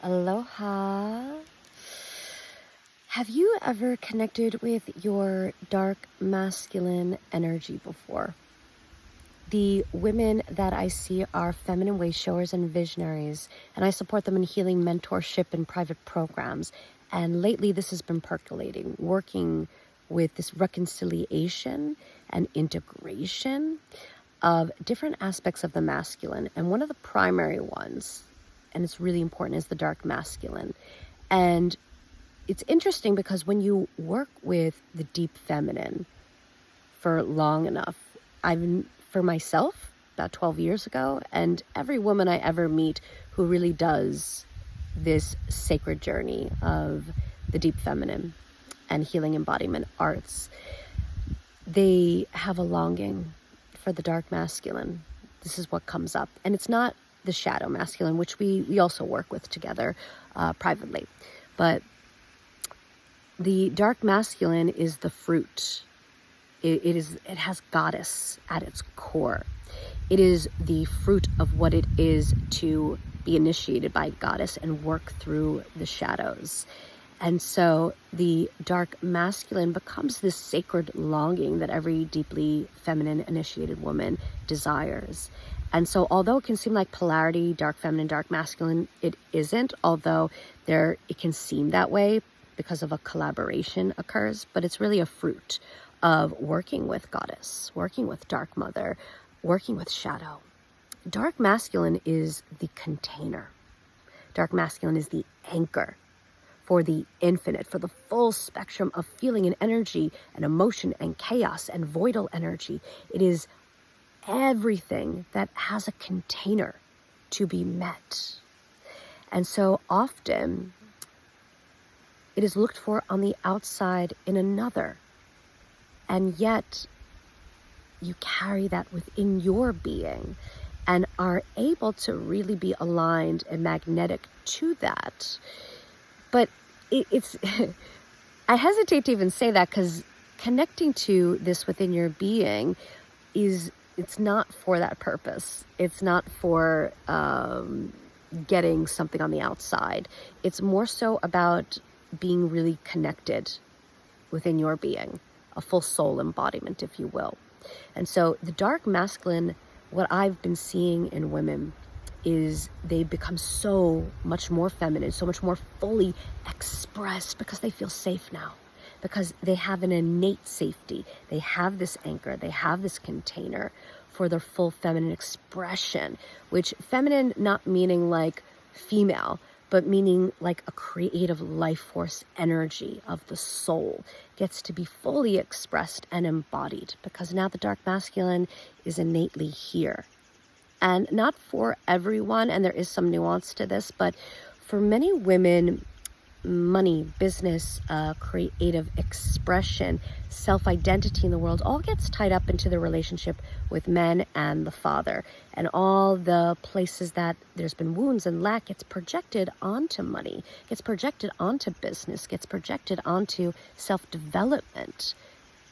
Aloha. Have you ever connected with your dark masculine energy before? The women that I see are feminine way showers and visionaries, and I support them in healing, mentorship, and private programs. And lately this has been percolating, working with this reconciliation and integration of different aspects of the masculine. And one of the primary ones, and it's really important, is the dark masculine. And it's interesting because when you work with the deep feminine for long enough, for myself, about 12 years ago, and every woman I ever meet who really does this sacred journey of the deep feminine and healing embodiment arts, they have a longing for the dark masculine. This is what comes up. And it's not the shadow masculine, which we also work with together privately. But the dark masculine is the fruit. It has goddess at its core. It is the fruit of what it is to be initiated by goddess and work through the shadows. And so the dark masculine becomes this sacred longing that every deeply feminine initiated woman desires. And so although it can seem like polarity, dark feminine, dark masculine, it isn't, although it can seem that way because of a collaboration occurs, but it's really a fruit of working with goddess, working with dark mother, working with shadow. Dark masculine is the container. Dark masculine is the anchor for the infinite, for the full spectrum of feeling and energy and emotion and chaos and voidal energy. It is everything that has a container to be met. And so often it is looked for on the outside in another. And yet you carry that within your being and are able to really be aligned and magnetic to that. But it's, I hesitate to even say that because connecting to this within your being it's not for that purpose. It's not for getting something on the outside. It's more so about being really connected within your being, a full soul embodiment, if you will. And so the dark masculine, what I've been seeing in women is they become so much more feminine, so much more fully expressed because they feel safe now, because they have an innate safety. They have this anchor, they have this container for their full feminine expression, which feminine not meaning like female, but meaning like a creative life force energy of the soul gets to be fully expressed and embodied, because now the dark masculine is innately here. And not for everyone, and there is some nuance to this, but for many women, money, business, creative expression, self-identity in the world all gets tied up into the relationship with men and the father. And all the places that there's been wounds and lack gets projected onto money, gets projected onto business, gets projected onto self-development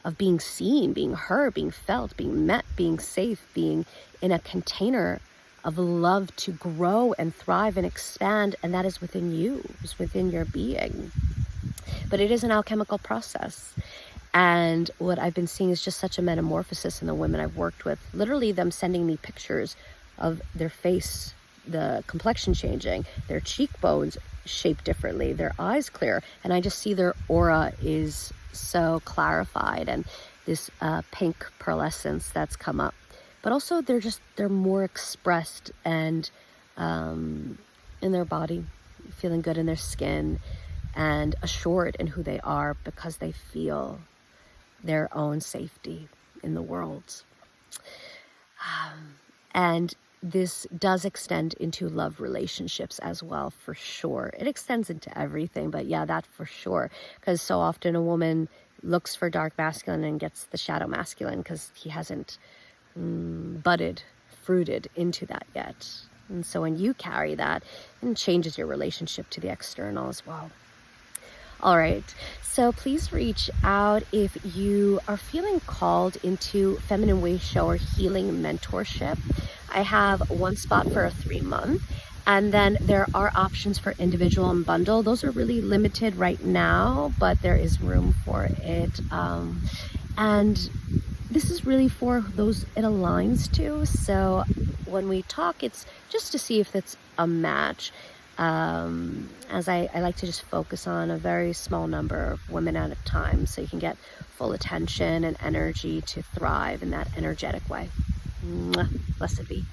of being seen, being heard, being felt, being met, being safe, being in a container of love to grow and thrive and expand, and that is within you, is within your being. But it is an alchemical process. And what I've been seeing is just such a metamorphosis in the women I've worked with, literally them sending me pictures of their face, the complexion changing, their cheekbones shaped differently, their eyes clear, and I just see their aura is so clarified, and this pink pearlescence that's come up. But also they're more expressed and in their body, feeling good in their skin and assured in who they are because they feel their own safety in the world. And this does extend into love relationships as well, for sure. It extends into everything, but yeah, that for sure. Because so often a woman looks for dark masculine and gets the shadow masculine because he hasn't budded, fruited into that yet. And so when you carry that, it changes your relationship to the external as well. All right, so please reach out if you are feeling called into Feminine Way Shower Healing Mentorship. I have one spot for a 3-month, And then there are options for individual and bundle. Those are really limited right now, but there is room for it. And this is really for those it aligns to. So when we talk, it's just to see if it's a match. As I like to just focus on a very small number of women at a time, so you can get full attention and energy to thrive in that energetic way. Mwah. Blessed be.